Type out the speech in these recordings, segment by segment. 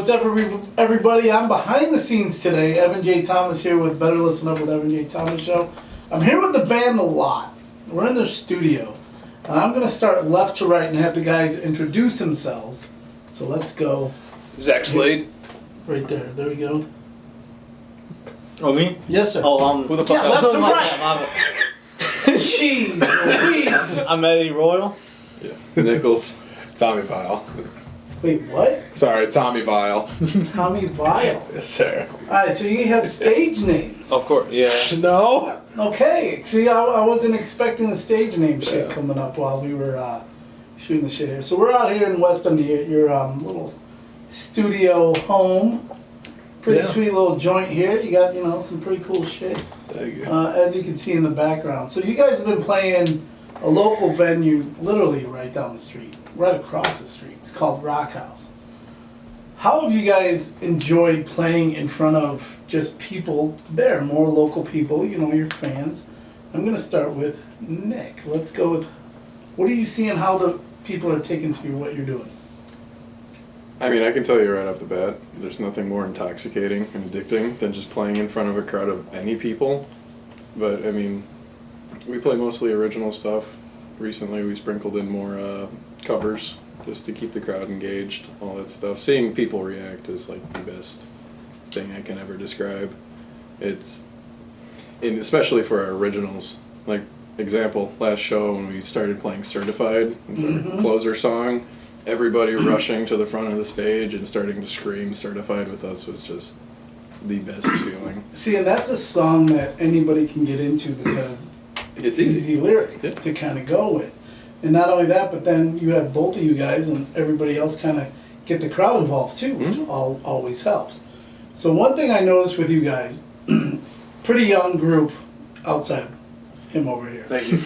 what's up, everybody? I'm behind the scenes today. Evan J. Thomas here with Better Listen Up with Evan J. Thomas Show. I'm here with the band A Lot. We're in their studio. And I'm going to start left to right and have the guys introduce themselves. So let's go. Zach Slade. Right there. There we go. Oh, me? Yes, sir. Oh, Who the fuck? Yeah, left to right. My Jeez Louise. I'm Eddie Royal. Yeah. Nichols. Tommy Vile. Wait, what? Sorry, Tommy Vile. Tommy Vile. Yes, sir. Alright, so you have stage names. Of course, yeah. No? Okay, see, I wasn't expecting the stage name shit coming up while we were shooting the shit here. So we're out here in West Dundee, your little studio home. Pretty sweet little joint here. You got, some pretty cool shit. Thank you. As you can see in the background. So you guys have been playing a local venue literally right down the street, right across the street. It's called Rock House. How have you guys enjoyed playing in front of just people there, more local people, your fans? I'm going to start with Nick. Let's go with, what are you seeing, how the people are taking to you, what you're doing? I mean, I can tell you right off the bat, there's nothing more intoxicating and addicting than just playing in front of a crowd of any people. But, I mean, we play mostly original stuff. Recently we sprinkled in more covers just to keep the crowd engaged, all that stuff. Seeing people react is like the best thing I can ever describe. Especially for our originals. Like, example, last show when we started playing Certified, it's our closer song, everybody rushing to the front of the stage and starting to scream Certified with us was just the best feeling. See, and that's a song that anybody can get into because it's easy lyrics to kind of go with. And not only that, but then you have both of you guys and everybody else kind of get the crowd involved too, which always helps. So one thing I noticed with you guys, pretty young group outside him over here. Thank you.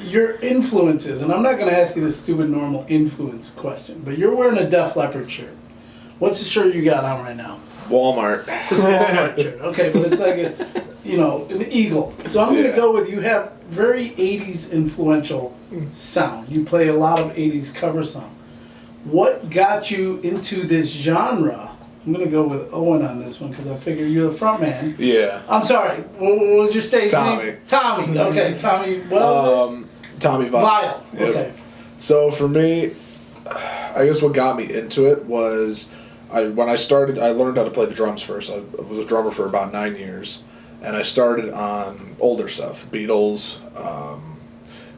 Your influences, and I'm not going to ask you the stupid normal influence question, but you're wearing a Def Leppard shirt. What's the shirt you got on right now? Walmart. It's a Walmart shirt. Okay, but it's like an eagle. So I'm going to go with, you have very 80s influential sound. You play a lot of 80s cover song. What got you into this genre? I'm going to go with Owen on this one because I figure you're the front man. Yeah. I'm sorry. What was your stage name? Tommy. Okay, Tommy. Tommy Vile. Vile. Yep. Okay. So for me, I guess what got me into it was when I started, I learned how to play the drums first. I was a drummer for about 9 years. And I started on older stuff, Beatles,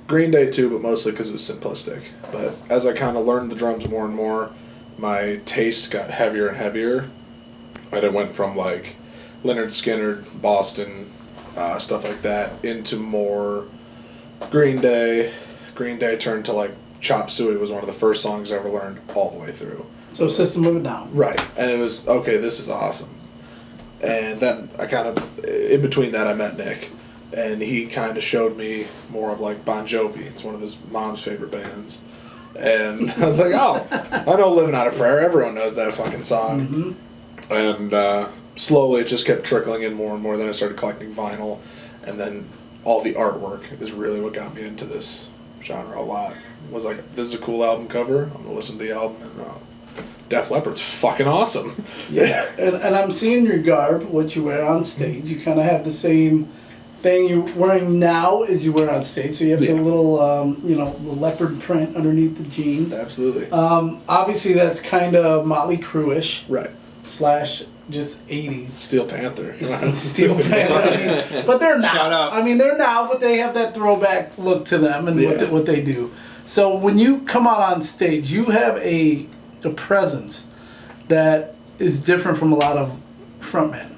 Green Day too, but mostly because it was simplistic. But as I kind of learned the drums more and more, my taste got heavier and heavier. And it went from like Lynyrd Skynyrd, Boston, stuff like that, into more Green Day. Green Day turned to like Chop Suey was one of the first songs I ever learned all the way through. So System of a Down. Right. And it was, okay, this is awesome. And then I kind of, in between that, I met Nick. And he kind of showed me more of like Bon Jovi. It's one of his mom's favorite bands. And I was like, oh, I know Living on a Prayer. Everyone knows that fucking song. And slowly it just kept trickling in more and more. Then I started collecting vinyl. And then all the artwork is really what got me into this genre a lot. It was like, this is a cool album cover. I'm going to listen to the album and Def Leppard's fucking awesome. Yeah, and I'm seeing your garb, what you wear on stage. You kind of have the same thing you're wearing now as you wear on stage. So you have the little, the leopard print underneath the jeans. Absolutely. Obviously, that's kind of Motley Crue-ish. Right. / just 80s. Steel Panther. Steel Panther. But they're now. Shout out. I mean, they're now, but they have that throwback look to them and what they do. So when you come out on stage, you have a presence that is different from a lot of frontmen.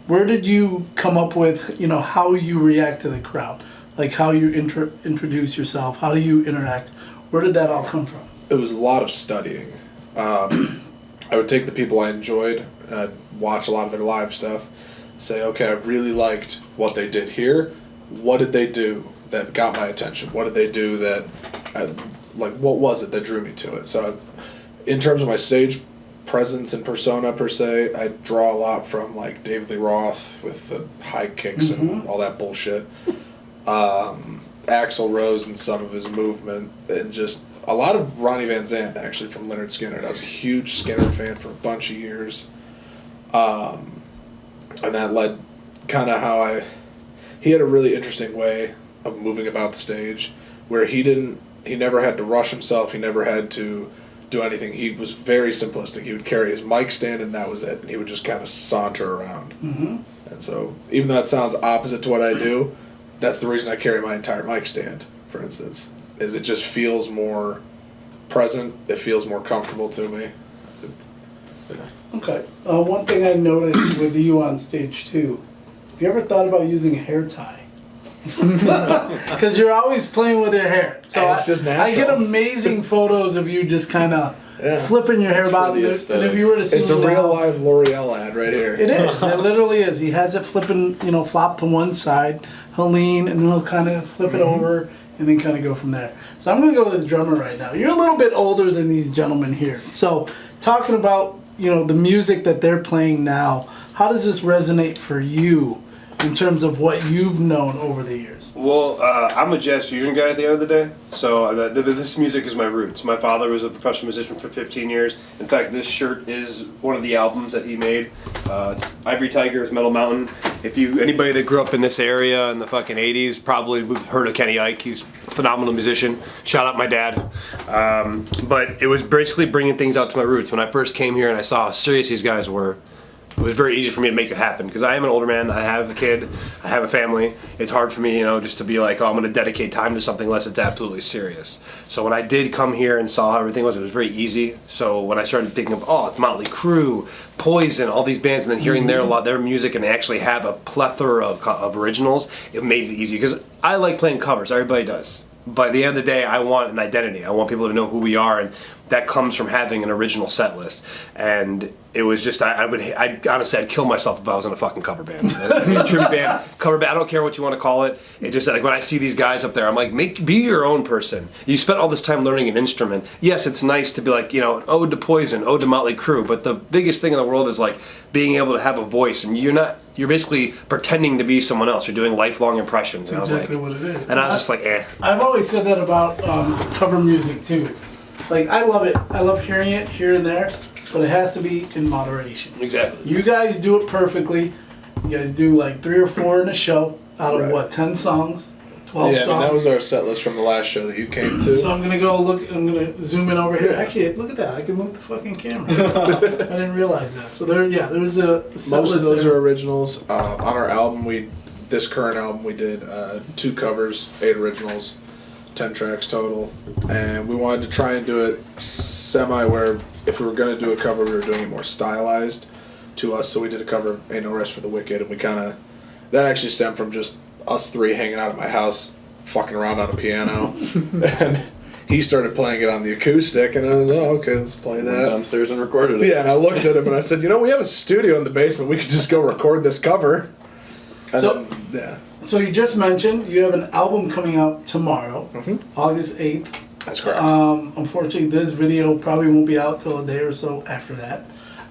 Where did you come up with, how you react to the crowd? Like how you introduce yourself? How do you interact? Where did that all come from? It was a lot of studying. I would take the people I enjoyed and I'd watch a lot of their live stuff, say, okay, I really liked what they did here. What did they do that got my attention? What did they do that, what was it that drew me to it? So in terms of my stage presence and persona per se, I draw a lot from like David Lee Roth with the high kicks and all that bullshit. Axl Rose and some of his movement, and just a lot of Ronnie Van Zant, actually, from Leonard Skinner. I was a huge Skinner fan for a bunch of years. And that led kind of how he had a really interesting way of moving about the stage where he never had to rush himself. He never had to do anything. He was very simplistic. He would carry his mic stand and that was it. And he would just kind of saunter around. Mm-hmm. And so even though that sounds opposite to what I do, that's the reason I carry my entire mic stand, for instance, is it just feels more present. It feels more comfortable to me. Okay. One thing I noticed with you on stage too, have you ever thought about using a hair tie? Because you're always playing with your hair. So it's just natural. I get amazing photos of you just kind of flipping your hair about. And if you were to see it's a me real now, live L'Oreal ad right here. It is. It literally is. He has it flipping, flop to one side. He'll lean and then he'll kind of flip it over and then kind of go from there. So I'm going to go with the drummer right now. You're a little bit older than these gentlemen here. So talking about, the music that they're playing now, how does this resonate for you in terms of what you've known over the years? Well, I'm a jazz fusion guy at the end of the day, so this music is my roots. My father was a professional musician for 15 years. In fact, this shirt is one of the albums that he made. It's Ivory Tiger's Metal Mountain. Anybody that grew up in this area in the fucking 80s probably heard of Kenny Ike. He's a phenomenal musician. Shout out my dad. But it was basically bringing things out to my roots. When I first came here and I saw how serious these guys were, it was very easy for me to make it happen because I am an older man. I have a kid. I have a family. It's hard for me, just to be like, I'm going to dedicate time to something unless it's absolutely serious. So when I did come here and saw how everything was, it was very easy. So when I started thinking of, it's Motley Crue, Poison, all these bands, and then hearing their music, and they actually have a plethora of originals, it made it easy because I like playing covers. Everybody does. But at the end of the day, I want an identity. I want people to know who we are, and that comes from having an original set list. And it was just, I'd honestly, I'd kill myself if I was in a fucking cover band. A tribute band, cover band, I don't care what you want to call it. It just, like, when I see these guys up there, I'm like, be your own person. You spent all this time learning an instrument. Yes, it's nice to be like, an ode to Poison, ode to Motley Crue, but the biggest thing in the world is, like, being able to have a voice, and you're basically pretending to be someone else. You're doing lifelong impressions. That's exactly what it is. And I was just like, I've always said that about cover music too. Like, I love it. I love hearing it here and there, but it has to be in moderation. Exactly. You guys do it perfectly. You guys do like 3 or 4 in a show out of 10 songs, 12 songs. Yeah, that was our set list from the last show that you came to. So I'm gonna go look. I'm gonna zoom in over here. Actually, look at that. I can move the fucking camera. I didn't realize that. So there's a set Most of list those there. are originals. On our album, this current album, we did 2 covers, 8 originals, 10 tracks total, and we wanted to try and do it where if we were going to do a cover, we were doing it more stylized to us. So we did a cover of Ain't No Rest for the Wicked, and that actually stemmed from just us 3 hanging out at my house, fucking around on a piano, and he started playing it on the acoustic, and I was okay, let's play that. Went downstairs and recorded it. Yeah, and I looked at him and I said, we have a studio in the basement. We could just go record this cover. And So you just mentioned you have an album coming out tomorrow, August 8th. That's correct. Unfortunately, this video probably won't be out till a day or so after that.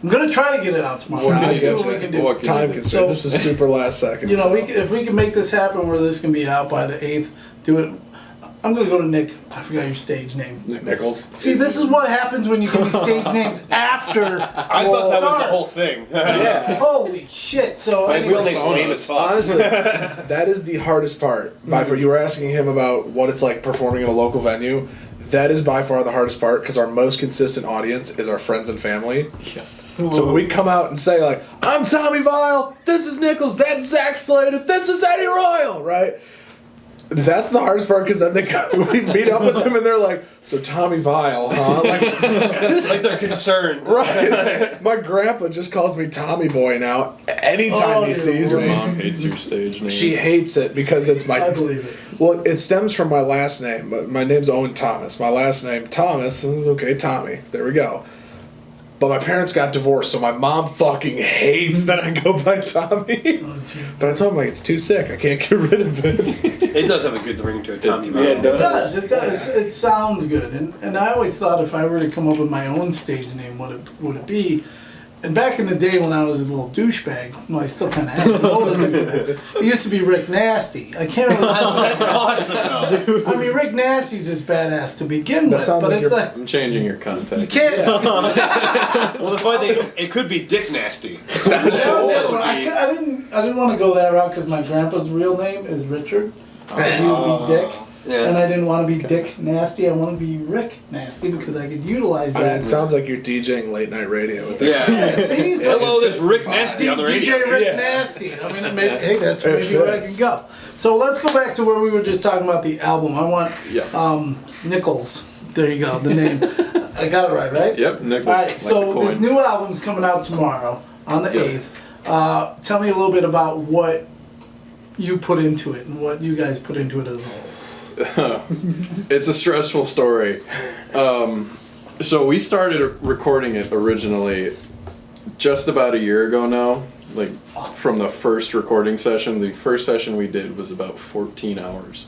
I'm going to try to get it out tomorrow. What can Let's see you what get we can to? do. What can Time you do? constraint. This is super last second. If we can make this happen where this can be out by the 8th, do it. I'm going to go to Nick. I forgot your stage name. Nichols. See, this is what happens when you give me stage names after I thought that was the whole thing. Yeah. Holy shit. So My real anyway, name's lame as fuck. Honestly, that is the hardest part. By far, you were asking him about what it's like performing in a local venue. That is by far the hardest part because our most consistent audience is our friends and family. Yeah. So when we come out and say, like, I'm Tommy Vile, this is Nichols, that's Zach Slater, this is Eddie Royal, right? That's the hardest part because then we meet up with them and they're like, so Tommy Vile, huh? Like they're concerned. Right. My grandpa just calls me Tommy Boy now anytime he sees Your me. mom hates your stage name. She hates it because it's my... I believe it. Well, it stems from my last name. But my name's Owen Thomas. My last name, Thomas, okay, Tommy. There we go. But my parents got divorced, so my mom fucking hates that I go by Tommy. But I told him, like, it's too sick. I can't get rid of it. It does have a good ring to it, Tommy. Yeah, It does. It does. It sounds good. And I always thought if I were to come up with my own stage name, what it be? And back in the day when I was a little douchebag, well, I still kind of am. I'm older than that. It used to be Rick Nasty. I can't really. That's awesome, though. I mean, Rick Nasty's just badass to begin That with, sounds but like it's you're- like I'm changing your contact. you can't. Well, the funny thing, it could be Dick Nasty. That was the other one. I didn't want to go that route because my grandpa's real name is Richard, so he would be Dick. Yeah. And I didn't want to be Dick Nasty. I want to be Rick Nasty because I could utilize I mean, that. it sounds like you're DJing late night radio with that. Yeah. See, it's Hello, like this Rick Nasty on the radio. DJ Rick Yeah. Nasty. I mean, maybe, hey, that's It maybe where I fits. can go. So let's go back to where we were just talking about the album. I want Yeah. Nichols. There you go. The name. I got it right? Yep, Nicholas. All right. like So the this coin. new album's coming out tomorrow on the 8th. Tell me a little bit about what you put into it and what you guys put into it as a whole. It's a stressful story. So we started recording it originally just about a year ago now. Like from the first recording session. The first session we did was about 14 hours.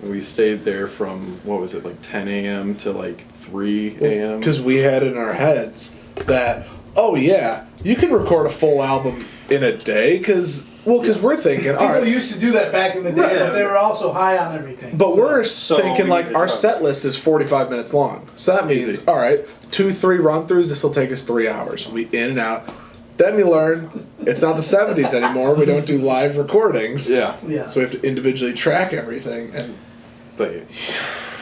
We stayed there from, what was it, like 10 a.m. to like 3 a.m. Because we had in our heads that, oh yeah, you can record a full album in a day. Because we're thinking, all People right. used to do that back in the day, Yeah. but they were also high on everything. But we're So thinking we like need to our talk. set list is 45 minutes long. So that means, Easy. all right, 2-3 run-throughs, this will take us 3 hours. We in and out. Then we learn it's not the 70s anymore. We don't do live recordings. Yeah. Yeah. So we have to individually track everything. And But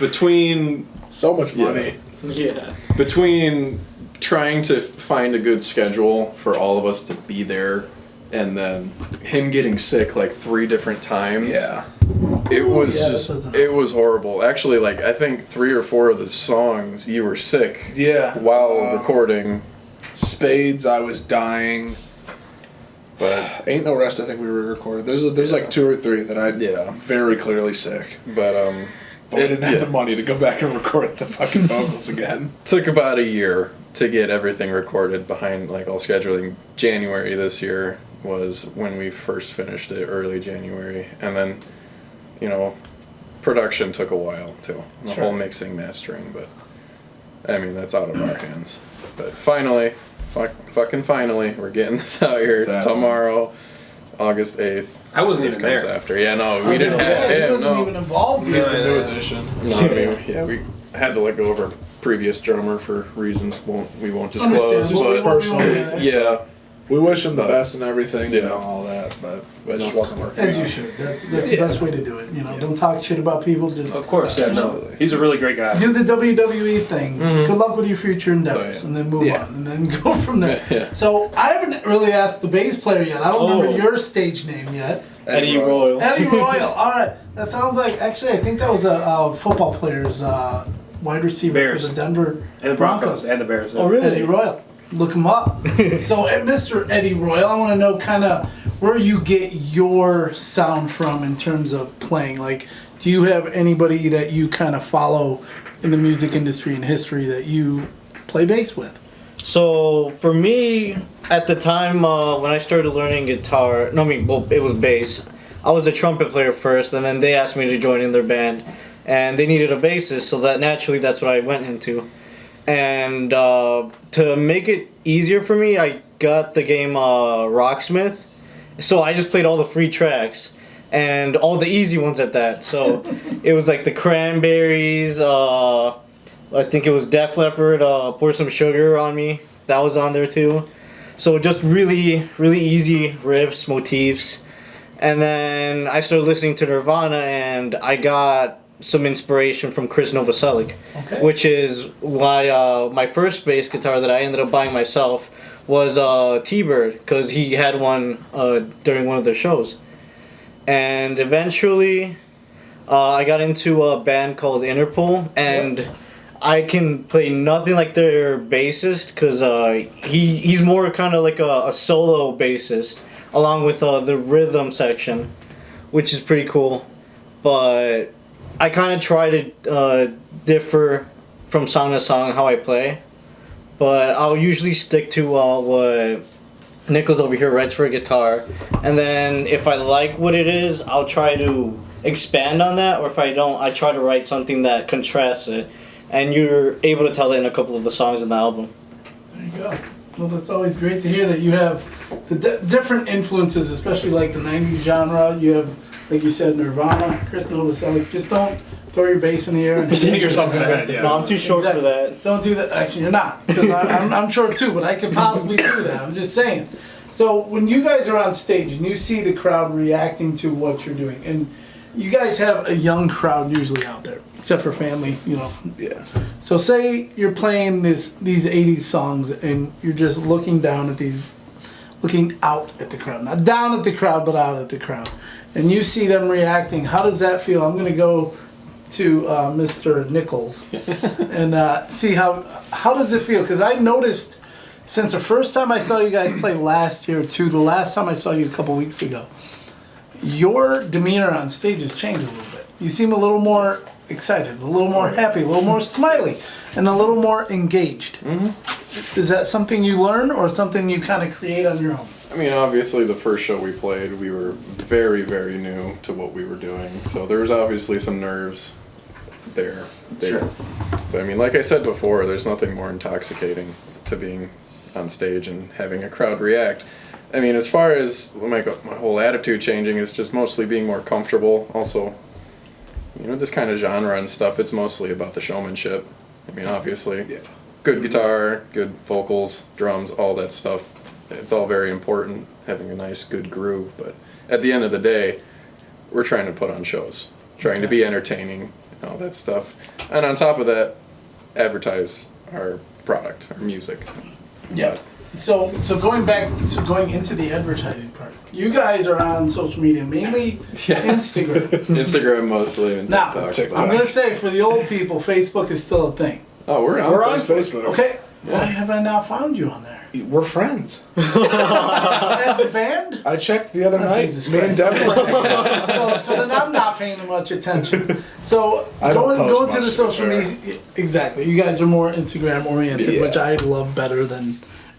between so much money. Yeah. between trying to find a good schedule for all of us to be there and then him getting sick like 3 different times. Yeah. It was Yeah, just, that doesn't- it was horrible. Actually, like I think 3 or 4 of the songs you were sick Yeah. while recording, Spades, I was dying. but Ain't No Rest, I think we re-recorded. There's like 2 or 3 that I Yeah. very clearly sick. but But we didn't have yeah. the money to go back and record the fucking vocals again. took about a year to get everything recorded behind like all scheduling. January this year was when we first finished it, early January, and then production took a while too, the Sure. whole mixing, mastering, but I mean that's out of our hands. But finally, fucking finally, we're getting this out here It's happening. tomorrow, August 8th. I wasn't This even comes there. after. Yeah, no, I we was didn't gonna say, have he him. wasn't No. even involved He's here. the new edition. No, I mean, yeah, we had to let go of our previous drummer for reasons we won't disclose. Understandable. Just But personal we- reasons. yeah, We wish him the But- best and everything, Yeah. all that, but it just No. wasn't working. As out. you should. That's the best way to do it. Don't talk shit about people. Just Of course, yeah, no. Absolutely. He's a really great guy. do the WWE thing. Good luck with your future endeavors, Oh, yeah. and then move Yeah. on, and then go from there. Yeah. So I haven't really asked the bass player yet. I don't remember Oh. your stage name yet. Eddie Royal. Eddie Royal. All right, that sounds like actually I think that was a football player's wide receiver Bears. for the Denver And the Broncos and the Bears. Oh, really? Eddie Royal. Look him up. So, Mr. Eddie Royal, I want to know kind of where you get your sound from in terms of playing. Like, do you have anybody that you kind of follow in the music industry and history that you play bass with? So for me, at the time when I started learning guitar, it was bass. I was a trumpet player first, and then they asked me to join in their band, and they needed a bassist, so that naturally that's what I went into. And to make it easier for me, I got the game Rocksmith, so I just played all the free tracks and all the easy ones at that. So it was like the Cranberries. I think it was Def Leppard, Pour Some Sugar on Me. That was on there too. So just really, really easy riffs, motifs. And then I started listening to Nirvana and I got some inspiration from Chris Novoselic, Okay. which is why my first bass guitar that I ended up buying myself was T-Bird, because he had one during one of their shows. And eventually I got into a band called Interpol, and I can play nothing like their bassist, because he's more kind of like a solo bassist, along with the rhythm section, which is pretty cool. But I kind of try to differ from song to song how I play, but I'll usually stick to what Nichols over here writes for a guitar, and then if I like what it is, I'll try to expand on that, or if I don't, I try to write something that contrasts it, and you're able to tell that in a couple of the songs in the album. There you go. Well, that's always great to hear that you have the different influences, especially like the 90s genre. You have, like you said, Nirvana, Chris Novoselic. Just don't throw your bass in the air and Hit yourself in the head, yeah. No, I'm too short Exactly. for that. Don't do that. Actually, you're not. Because I'm short too, but I could possibly do that. I'm just saying. So when you guys are on stage and you see the crowd reacting to what you're doing, and you guys have a young crowd usually out there, except for family, you know. Yeah. So say you're playing these 80s songs and you're just looking down at looking out at the crowd. Not down at the crowd, but out at the crowd. And you see them reacting. How does that feel? I'm going to go to Mr. Nichols and see how does it feel? Because I noticed since the first time I saw you guys play last year to the last time I saw you a couple weeks ago, your demeanor on stage has changed a little bit. You seem a little more excited, a little more happy, a little more smiley, and a little more engaged. Mm-hmm. Is that something you learn or something you kind of create on your own? I mean, obviously, the first show we played, we were very, very new to what we were doing. So there was obviously some nerves there. Sure. But I mean, like I said before, there's nothing more intoxicating to being on stage and having a crowd react. I mean, as far as my whole attitude changing, it's just mostly being more comfortable. Also, you know, this kind of genre and stuff, it's mostly about the showmanship. I mean, obviously, good guitar, good vocals, drums, all that stuff. It's all very important, having a nice, good groove. But at the end of the day, we're trying to put on shows, trying to be entertaining, all that stuff. And on top of that, advertise our product, our music. Yeah. So going into the advertising part, you guys are on social media, mainly Instagram. Instagram mostly and Now, TikTok. I'm going to say for the old people, Facebook is still a thing. Oh, we're We're on Facebook. Okay. Why have I not found you on there? We're friends. As a band? I checked the other night. Jesus Me and Christ. Devin. So then I'm not paying much attention. So I don't going post to the much, social for media, exactly. You guys are more Instagram oriented, Yeah. which I love better than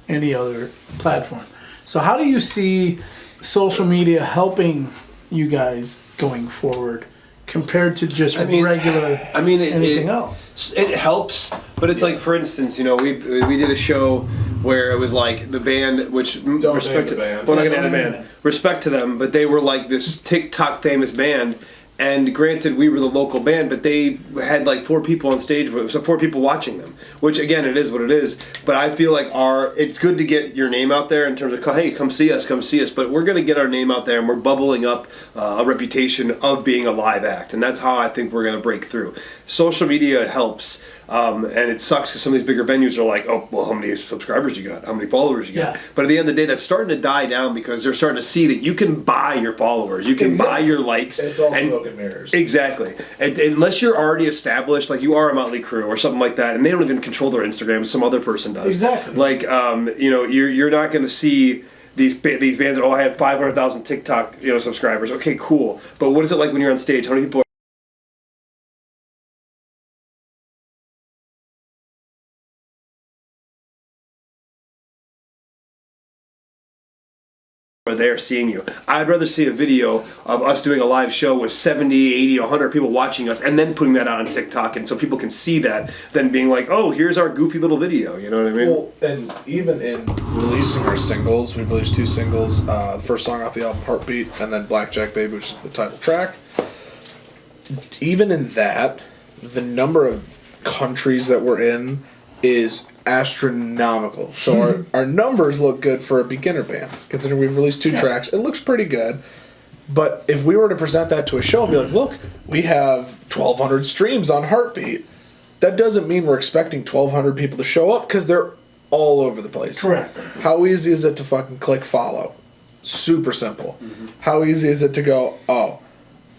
any other platform. So how do you see social media helping you guys going forward compared to just regular anything else? It helps, but it's like, for instance, you know, we did a show where it was like the band, which respect to name the band. well, not Yeah, gonna name the don't name band, the band. respect to them, but they were like this TikTok famous band. And granted, we were the local band, but they had like 4 people on stage, so 4 people watching them. Which again, it is what it is. But I feel like it's good to get your name out there in terms of, hey, come see us. But we're gonna get our name out there, and we're bubbling up a reputation of being a live act, and that's how I think we're gonna break through. Social media helps. And it sucks because some of these bigger venues are like, oh, well, how many subscribers you got? How many followers you got? Yeah. But at the end of the day, that's starting to die down because they're starting to see that you can buy your followers, you can buy your likes. It's all and- smoke and mirrors. Exactly. And unless you're already established, like you are a Motley Crue or something like that, and they don't even control their Instagram, some other person does. Exactly. Like, you know, you're not going to see these bands that, oh, I have 500,000 TikTok, you know, subscribers. Okay, cool. But what is it like when you're on stage? How many people are there seeing you? I'd rather see a video of us doing a live show with 70, 80, 100 people watching us and then putting that out on TikTok and so people can see that than being like, oh, here's our goofy little video. You know what I mean? Well, and even in releasing our singles, we've released 2 singles. The first song off the album, Heartbeat, and then Blackjack Baby, which is the title track. Even in that, the number of countries that we're in is astronomical. So our numbers look good for a beginner band. Considering we've released 2 tracks, it looks pretty good. But if we were to present that to a show and be like, look, we have 1,200 streams on Heartbeat, that doesn't mean we're expecting 1,200 people to show up because they're all over the place. Correct. How easy is it to fucking click follow? Super simple. How easy is it to go, oh,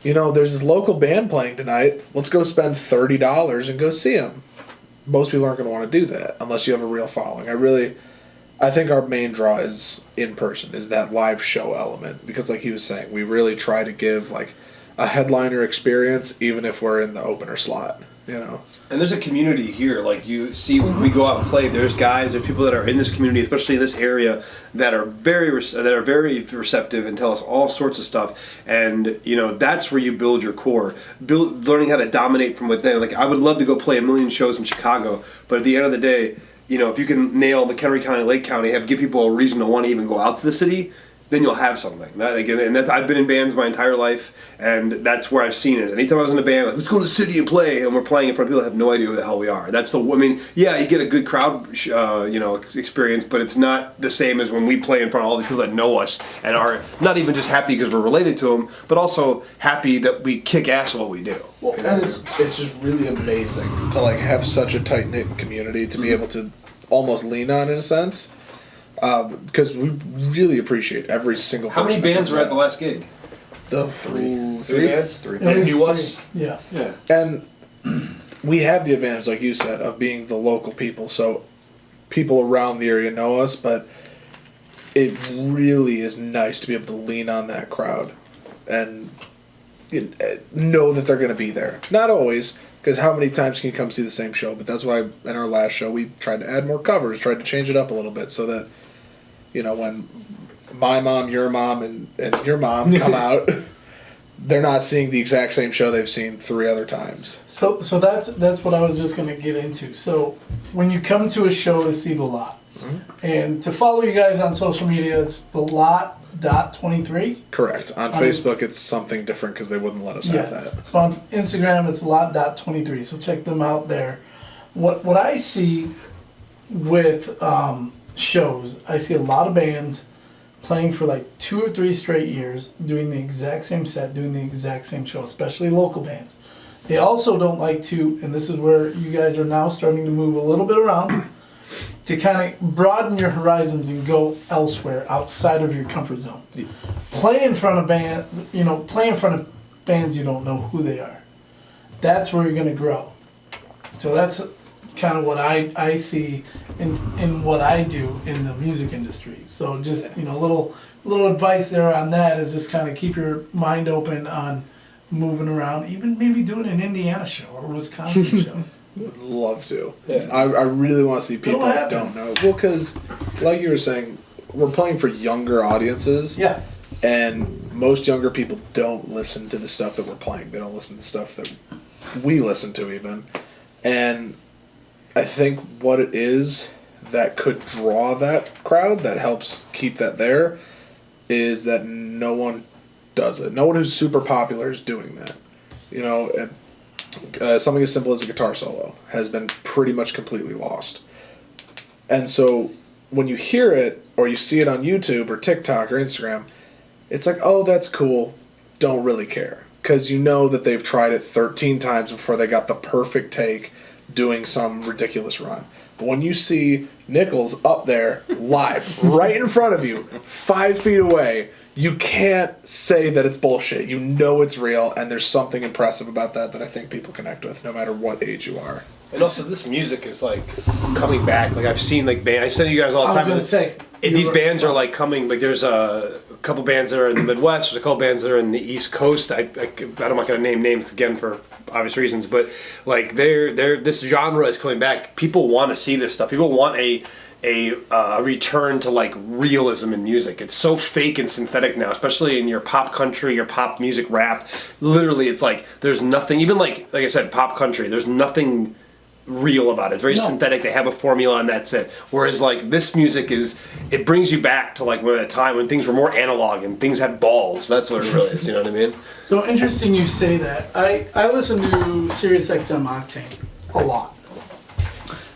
you know, there's this local band playing tonight. Let's go spend $30 and go see them. Most people aren't going to want to do that unless you have a real following. I think our main draw is in person, is that live show element. Because like he was saying, we really try to give like a headliner experience even if we're in the opener slot, you know. And there's a community here. Like you see when we go out and play, there's people that are in this community, especially in this area, that are very receptive and tell us all sorts of stuff. And you know, that's where you build your core, learning how to dominate from within. Like I would love to go play a million shows in Chicago, but at the end of the day, if you can nail McHenry County, Lake County, give people a reason to want to even go out to the city, then you'll have something. I've been in bands my entire life, and that's where I've seen it. Anytime I was in a band, like, let's go to the city and play, and we're playing in front of people that have no idea who the hell we are. You get a good crowd, experience, but it's not the same as when we play in front of all these people that know us and are not even just happy because we're related to them, but also happy that we kick ass at what we do. Well, and it's just really amazing to like have such a tight knit community to be able to almost lean on in a sense. Because we really appreciate every single person. How many bands were at the last gig? Three bands? Three. And you was? Yeah. Yeah. And we have the advantage, like you said, of being the local people. So people around the area know us, but it really is nice to be able to lean on that crowd and know that they're going to be there. Not always, because how many times can you come see the same show? But that's why in our last show we tried to add more covers, tried to change it up a little bit so that, when my mom, your mom, and your mom come out, they're not seeing the exact same show they've seen 3 other times. So that's what I was just going to get into. So when you come to a show to see The Lot, and to follow you guys on social media, it's The Lot.23. Correct. On Facebook, it's something different because they wouldn't let us have that. So on Instagram, it's Lot.23. So check them out there. What I see with shows, I see a lot of bands playing for like 2 or 3 straight years, doing the exact same set, doing the exact same show, especially local bands. They also don't like to, and this is where you guys are now starting to move a little bit around, to kind of broaden your horizons and go elsewhere outside of your comfort zone. Play in front of bands, play in front of bands you don't know who they are. That's where you're going to grow. So that's kind of what I see in what I do in the music industry. So just, little advice there on that is just kind of keep your mind open on moving around, even maybe doing an Indiana show or Wisconsin show. Would love to. Yeah. I really want to see people It'll that happen. don't know. Well, because, like you were saying, we're playing for younger audiences. Yeah. And most younger people don't listen to the stuff that we're playing. They don't listen to the stuff that we listen to even. And I think what it is that could draw that crowd, that helps keep that there, is that no one does it. No one who's super popular is doing that. Something as simple as a guitar solo has been pretty much completely lost. And so when you hear it or you see it on YouTube or TikTok or Instagram, it's like, oh, that's cool. Don't really care. Because you know that they've tried it 13 times before they got the perfect take doing some ridiculous run. But when you see Nichols up there live, right in front of you, 5 feet away, you can't say that it's bullshit. You know it's real, and there's something impressive about that I think people connect with, no matter what age you are. And also, this music is like coming back. Like I've seen bands. I send you guys all the I was time. going to say. These bands are like coming. Like there's a couple bands that are in the Midwest. There's a couple bands that are in the East Coast. I'm not going to name names again for obvious reasons, but like this genre is coming back. People want to see this stuff. People want a return to like realism in music. It's so fake and synthetic now, especially in your pop country, your pop music, rap. Literally, it's like there's nothing. Even like I said, pop country. There's nothing real about it. It's very synthetic. They have a formula and that's it. Whereas like this music it brings you back to like a time when things were more analog and things had balls. That's what it really is. You know what I mean? So interesting you say that. I listen to Sirius XM Octane a lot.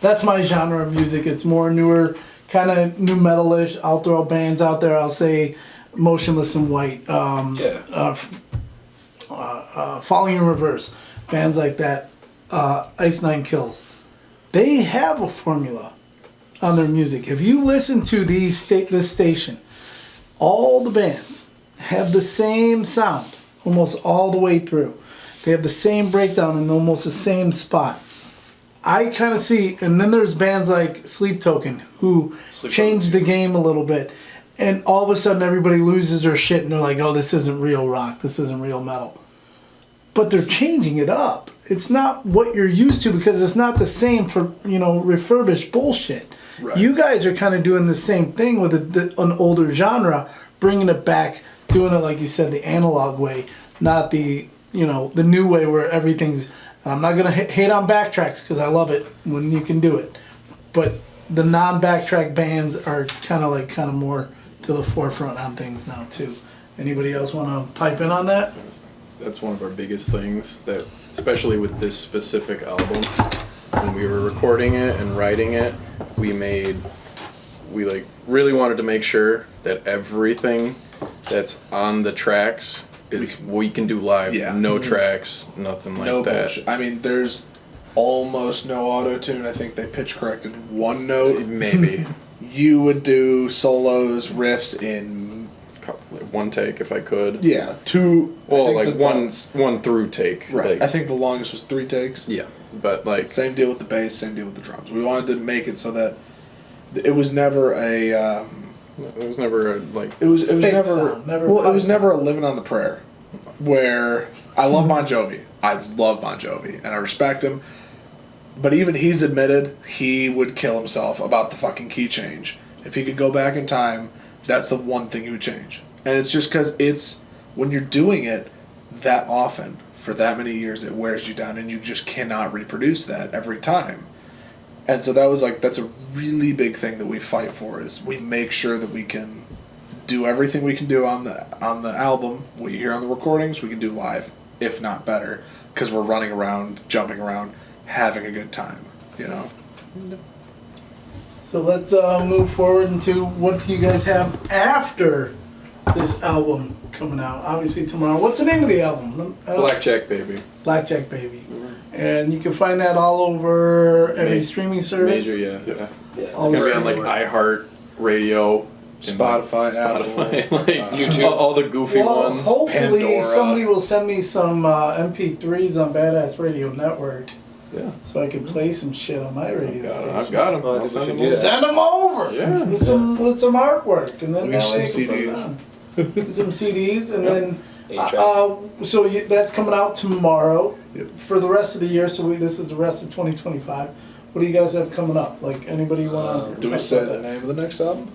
That's my genre of music. It's more newer, kind of new metal-ish. I'll throw bands out there. I'll say Motionless in White, Falling in Reverse, bands like that. Ice Nine Kills. They have a formula on their music. If you listen to this station, all the bands have the same sound almost all the way through. They have the same breakdown in almost the same spot. I kind of see, and then there's bands like Sleep Token who changed the game a little bit, and all of a sudden everybody loses their shit and they're like, oh, this isn't real rock, this isn't real metal. But they're changing it up. It's not what you're used to because it's not the same for, refurbished bullshit. Right. You guys are kind of doing the same thing with an older genre, bringing it back, doing it like you said, the analog way, not the new way where everything's. I'm not gonna hate on backtracks because I love it when you can do it, but the non-backtrack bands are kind of more to the forefront on things now too. Anybody else want to pipe in on that? That's one of our biggest things, that especially with this specific album, when we were recording it and writing it, we like really wanted to make sure that everything that's on the tracks is we can do live. Yeah. No tracks, nothing like No that. bullshit. I mean, there's almost no auto-tune. I think they pitch corrected one note. Maybe You would do solos, riffs in one take if I could. yeah, two. I Well, think like the one through take. Right. Like, I think the longest was 3 takes. yeah, but like Same deal with the bass. Same deal with the drums. We wanted to make it so that it was never a. it was never like It was Fake never. sound, never Well, it was podcast. never a living on the prayer. Where I love Bon Jovi. I love Bon Jovi, and I respect him. But even he's admitted he would kill himself about the fucking key change. If he could go back in time, that's the one thing he would change. And it's just because it's when you're doing it that often for that many years, it wears you down, and you just cannot reproduce that every time. And so that was like that's a really big thing that we fight for is we make sure that we can do everything we can do on the album. We hear on the recordings, we can do live, if not better, because we're running around, jumping around, having a good time. You know. So let's move forward into what do you guys have after this album coming out? Obviously tomorrow. What's the name of the album? Blackjack Baby. Blackjack Baby. And you can find that all over every streaming service. Major, yeah. All It's the on like iHeart Radio, and, like, Spotify, Apple, like YouTube, all the goofy Well, ones. hopefully Pandora. somebody will send me some MP3s on Badass Radio Network Yeah. so I can play some shit on my radio station. I've got them. Oh, I I'll think we send should them do over. that. Send them over Yeah. with some artwork, and then We that got way some I can put it CDs. on. Get some CDs, and then Eight-track. so that's coming out tomorrow. Yep. For the rest of the year. So this is the rest of 2025. What do you guys have coming up? Like anybody want to? Do we say the name of the next album?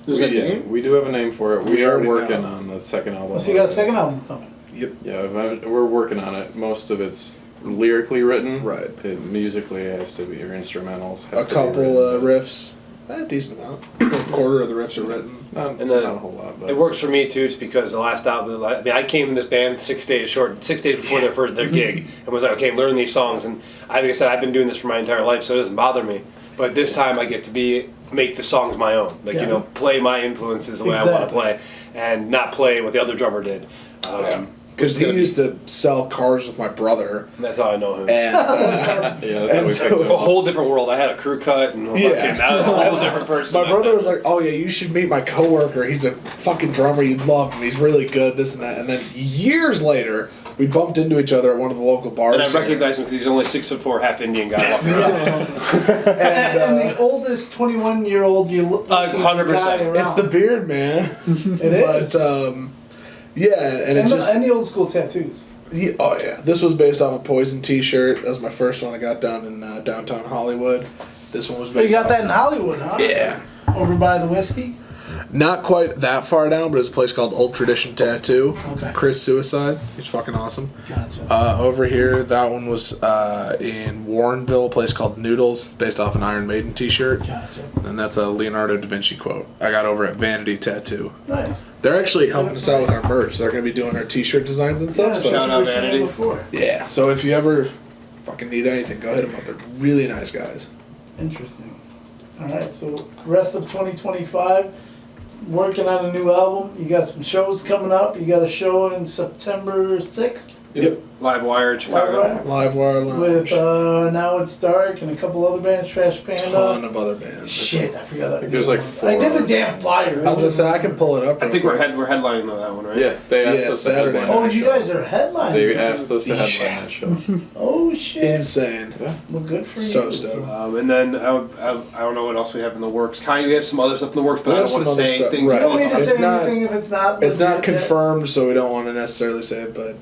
We do have a name for it. We We are already working know. on the second album. So you got a second album coming. Yep. Yeah, we're working on it. Most of it's lyrically written. Right. It musically has to be, or instrumentals. A have to be couple written. Riffs. A decent amount. A quarter of the riffs are written. Not, And not a whole lot, but It works for me too. It's because the last album, I mean, I came in this band 6 days before their gig, and was like, okay, learn these songs. And like I said, I've been doing this for my entire life, so it doesn't bother me. But this time, I get to make the songs my own. Like Yeah. play my influences the way I want to play, and not play what the other drummer did. Because he used to sell cars with my brother. And that's how I know him. And yeah, that's And how we so- picked A it. whole different world. I had a crew cut, and Yeah. fucking, I was a whole different person. my brother was like, "Oh yeah, you should meet my coworker. He's a fucking drummer. You'd love him. He's really good. This and that." And then years later, we bumped into each other at one of the local bars. And I here. recognized him because he's only 6'4", half Indian guy walking around. And the oldest 21-year-old you look 100%. guy around. It's the beard, man. It is. But yeah, and it just and the old school tattoos. yeah, oh yeah. This was based off a Poison T-shirt. That was my first one I got down in downtown Hollywood. This one was Oh, based. you got off- that in Hollywood, huh? Yeah. Over by the whiskey. Not quite that far down, but it's a place called Old Tradition Tattoo. Okay. Chris Suicide. He's fucking awesome. Gotcha. Over here, that one was in Warrenville, a place called Noodles, based off an Iron Maiden T-shirt. Gotcha. And that's a Leonardo da Vinci quote I got over at Vanity Tattoo. Nice. They're actually helping us out with our merch. They're going to be doing our T-shirt designs and stuff. Yeah, So that's Shout what out we were saying Vanity. before. yeah, so if you ever fucking need anything, go hit them up. They're really nice guys. Interesting. All right, so rest of 2025, working on a new album. You got some shows coming up. You got a show in September 6th Yep. Live Wire in Chicago. Right. Live Wire Lounge. with Now It's Dark and a couple other bands, Trash ton Panda. of other bands. Shit, I forgot that. think there's like I did the 4. damn flyer. I was gonna say I can pull it up. I think real we're quick. we're headlining that one, right? Yeah, they asked Yeah, us to Saturday headline. Oh, you guys are headlining. They asked us to headline that show. Oh shit. Insane. Well, good for So you. stoked. And then I don't know what else we have in the works. Kind of, we have some other stuff in the works, but We I have don't want some to other say stuff, things. right. You don't need to It's say not- anything if it's not. It's not legit yet. confirmed, so we don't want to necessarily say it, but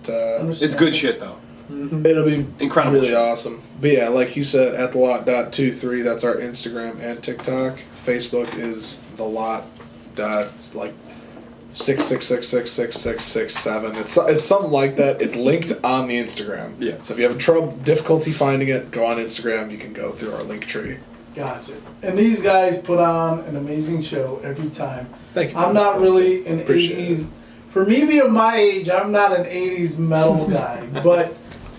It's good shit though. it'll be Incredible really shit. awesome. But yeah, like you said, at the lot.23, that's our Instagram and TikTok. Facebook is the lot. It's like 666666667. It's something like that. It's linked on the Instagram. Yeah. So if you have difficulty finding it, go on Instagram. You can go through our link tree. Gotcha. And these guys put on an amazing show every time. Thank you. I'm not really an Appreciate 80s. For me being my age, I'm not an 80s metal guy, but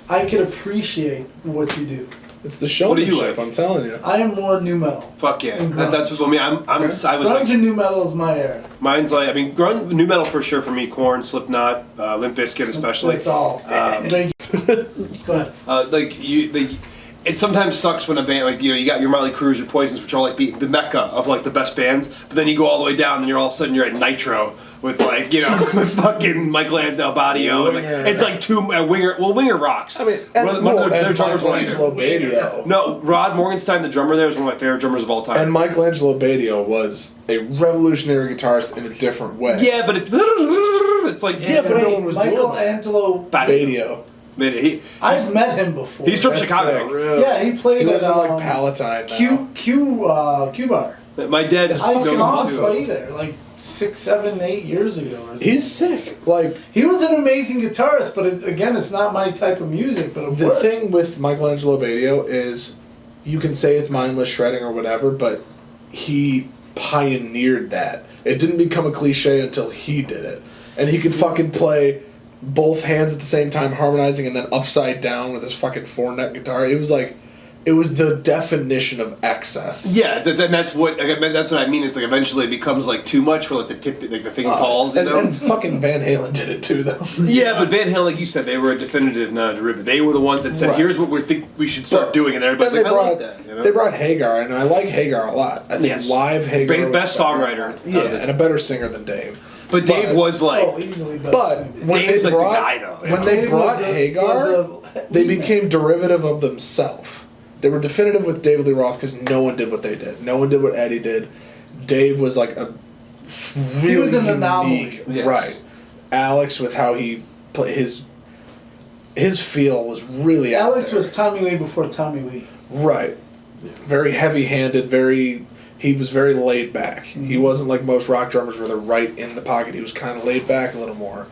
I can appreciate what you do. It's the What do you showmanship, like? I'm telling you. I am more new metal. Fuck yeah. And grunge. That's what I mean. I was Grunge like, and new metal is my era. mine's like, I mean, grunge, new metal for sure for me. Korn, Slipknot, Limp Bizkit especially. That's all. Thank you. Go ahead. It sometimes sucks when a band, like, you got your Motley Crue's, your Poisons, which are like the mecca of like the best bands, but then you go all the way down and you're all of a sudden you're at Nitro with like, with fucking Michael Badio. And like, it's like two, Winger rocks. I mean, their drummers were Michelangelo Badio. No, Rod Morgenstein, the drummer there, is one of my favorite drummers of all time. And Michelangelo Badio was a revolutionary guitarist in a different way. Yeah, but it's like, Yeah, but no one was doing that. Michelangelo. Badio. I've met him before. He's from That's Chicago. sick. Yeah, he played He lives at in like Palatine now. Q Bar. My dad I saw him goes play to there like 6, 7, 8 years ago. Or something. He's sick. Like, He was an amazing guitarist, but again, it's not my type of music. But it the worked. thing with Michelangelo Badio is you can say it's mindless shredding or whatever, but he pioneered that. It didn't become a cliche until he did it. And he could fucking play both hands at the same time, harmonizing, and then upside down with his fucking 4-neck guitar. It was like, it was the definition of excess. Yeah, that's what I mean. It's like eventually it becomes like too much where like the tip, like the thing falls. And fucking Van Halen did it too, though. Yeah, but Van Halen, like you said, they were a definitive, not a derivative. They were the ones that said, Right. "Here's what we think we should start doing," and everybody's Then like, "I like that." You know? They brought Hagar, and I like Hagar a lot. I think Yes. live Hagar was Best better. songwriter. Yeah, and a better singer than Dave. But Dave was like, Oh, easily. But when Dave's they like the brought, guy, though, you when know? they Dave brought was Hagar, they lead man. became derivative of themselves. They were definitive with David Lee Roth because no one did what they did. No one did what Eddie did. Dave was like a really He was an unique, anomaly. Yes. right? Alex with how he played his feel was really out Alex there. was Tommy Lee before Tommy Lee. Right. Very heavy-handed, he was very laid back. He wasn't like most rock drummers where they're right in the pocket. He was kind of laid back a little more.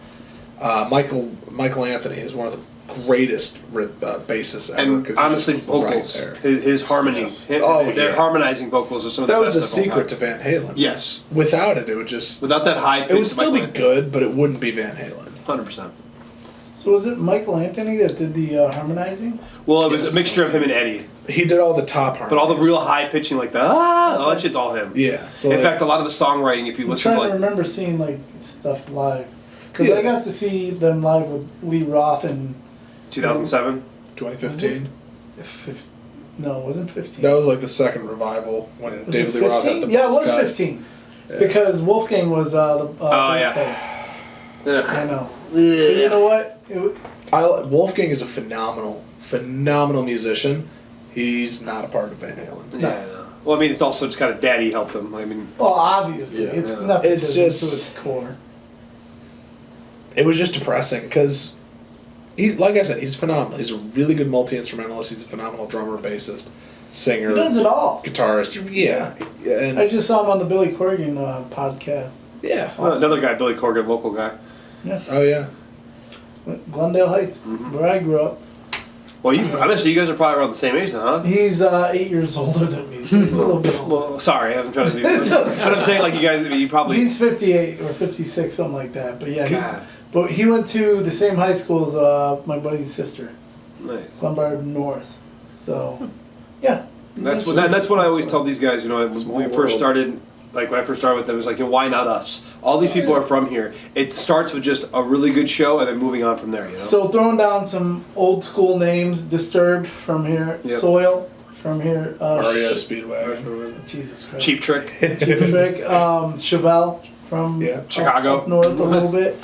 Michael Anthony is one of the greatest bassists ever. and 'cause honestly, he's just right vocals, there. his harmonies, their harmonizing vocals are some of the That was best the of all secret to time. Van Halen. Yes. Without it, it would just... Without that high pitch, It would still be good, but it wouldn't be Van Halen. 100%. So was it Michael Anthony that did the harmonizing? Well, it was Yes. a mixture of him and Eddie, He did all the top harmonies. but all the real high pitching, like all that shit's all him. Yeah. So In like, fact, a lot of the songwriting, if you I'm listen trying to to like, remember seeing like stuff live. Because Yeah. I got to see them live with Lee Roth in 2007. 2015. No, it wasn't 15. That was like the second revival when Was David it Lee Roth had 15? the Yeah, it blues was guy. 15. Because Wolfgang was the bass yeah. player. Ugh. I know. But you know what? Wolfgang is a phenomenal musician. He's not a part of Van Halen. Yeah, I know. Well, I mean, it's also just kind of Daddy helped him. I mean, Well, obviously, Yeah. it's Yeah. nepotism It's just- to its core. It was just depressing because like I said, he's phenomenal. He's a really good multi-instrumentalist. He's a phenomenal drummer, bassist, singer, He does it all. guitarist. Yeah, and I just saw him on the Billy Corgan podcast. yeah. another guy, Billy Corgan, local guy. Oh yeah. Glendale Heights, where I grew up. Well, honestly, you guys are probably around the same age then, huh? He's 8 years older than me, so he's a little bit older. Well, sorry, I'm trying to do It's okay. but I'm saying, like, you guys, I mean, you probably. He's 58 or 56, something like that. But yeah, God. but he went to the same high school as my buddy's sister, Nice. Lombard North. So, yeah. That's what I always tell these guys. You know, when we first started, like when I first started with them, it was like, why not us? All these people are from here. It starts with just a really good show, and then moving on from there. You know. So throwing down some old school names: Disturbed from here, Yep. Soil from here, REO Speedwagon. Jesus Christ, Cheap Trick. Cheap Trick, Chevelle from Yeah. Chicago. up north a little bit.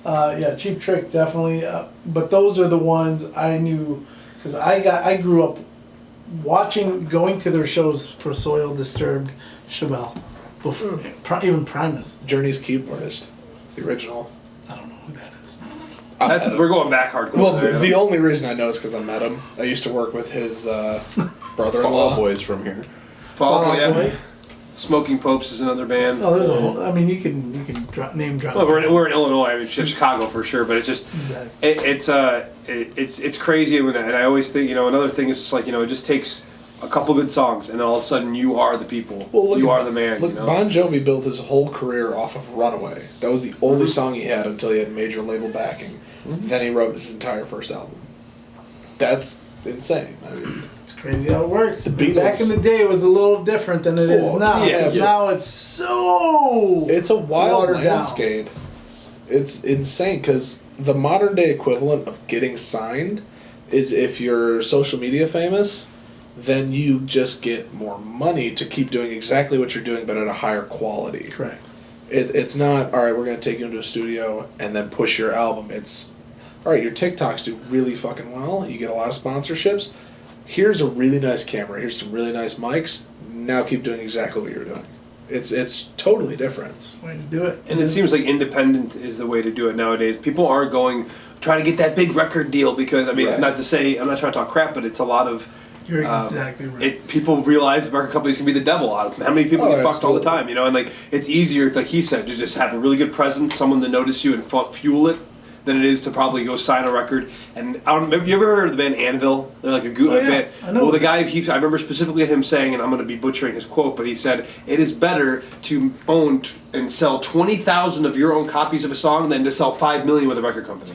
Yeah, Cheap Trick definitely. But those are the ones I knew because I grew up going to their shows for Soil, Disturbed, Chevelle, before even Primus. Journey's keyboardist, the original. I don't know who that is. We're going back hardcore. Well, there, the you know? only reason I know is because I met him. I used to work with his Fall brother-in-law. Boys from here. Fall Out Fall Out Boy. Boy. Smoking Popes is another band. Oh, there's a whole. I mean, you can name drop. Well, we're in Illinois. I mean, Chicago for sure, but it's just Exactly. it's crazy, and I always think, you know, another thing is just like, you know, it just takes a couple good songs, and then all of a sudden you are the people. Well, look you at- are the man. Look, you know? Bon Jovi built his whole career off of Runaway. That was the only song he had until he had major label backing. Then he wrote his entire first album. That's insane. I mean, It's crazy how it works. The Beatles- Back in the day, it was a little different than it is Oh, now. yeah, because yeah. now it's so. it's a wild watered down. landscape. It's insane because the modern day equivalent of getting signed is if you're social media famous, then you just get more money to keep doing exactly what you're doing, but at a higher quality. Correct. It's not, all right, we're going to take you into a studio and then push your album. It's, all right, your TikToks do really fucking well. You get a lot of sponsorships. Here's a really nice camera. Here's some really nice mics. Now keep doing exactly what you're doing. It's totally different. That's the way to do it. And it seems like independent is the way to do it nowadays. People aren't trying to get that big record deal because, I mean, Right. not to say, I'm not trying to talk crap, but it's a lot of. You're exactly right. People realize record companies can be the devil out of them. How many people Oh, get fucked all the absolutely. time, you know? And like it's easier, like he said, to just have a really good presence, someone to notice you and fuel it, than it is to probably go sign a record. And I don't remember, you ever heard of the band Anvil? They're like a good Oh, yeah. band. I know. Well, the guy I remember specifically him saying, and I'm going to be butchering his quote, but he said, "It is better to own and sell 20,000 of your own copies of a song than to sell 5 million with a record company."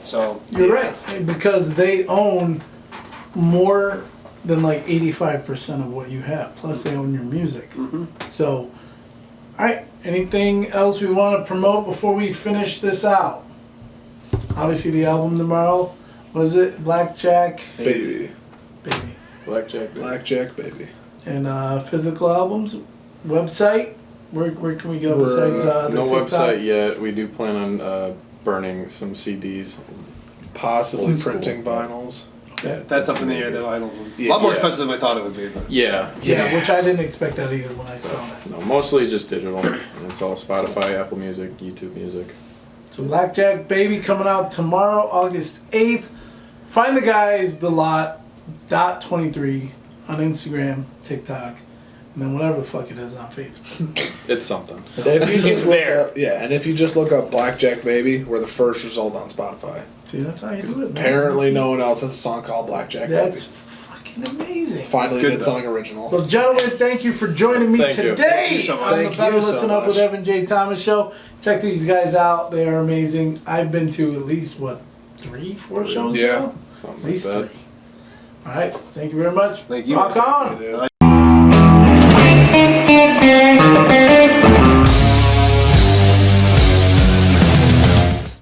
So You're right. Because they own more than like 85% of what you have. Plus, they own your music. So, all right. Anything else we want to promote before we finish this out? Obviously, the album tomorrow. Was it Blackjack Baby. Baby? Blackjack. Blackjack Baby. And physical albums, website. Where can we go We're, besides the No TikTok? website yet. We do plan on burning some CDs. Possibly Old school. printing vinyls. Yeah. that's up in the air. That I don't. A Yeah. lot more Yeah. expensive than I thought it would be. But. Yeah. Yeah, which I didn't expect that either when I saw it. No, mostly just digital. And it's all Spotify, Apple Music, YouTube Music. So Blackjack Baby coming out tomorrow, August 8th. Find the guys, the lot, .23 on Instagram, TikTok, and then whatever the fuck it is on Facebook. It's something. If you It's just look there. up, yeah, and if you just look up Blackjack Baby, we're the first result on Spotify. See, that's how you do it, man. Apparently, no one else has a song called Blackjack That's Baby. fucking amazing. Finally, Good good song original. Well, gentlemen, thank you for joining me Thank you. today Thank you so much. on the Thank Better you so Listen Up with much. Evan J. Thomas show. Check these guys out. They are amazing. I've been to at least, 3-4 shows Yeah. now? Something At least like that. 3. All right. Thank you very much. Thank you. Rock on. Dude. I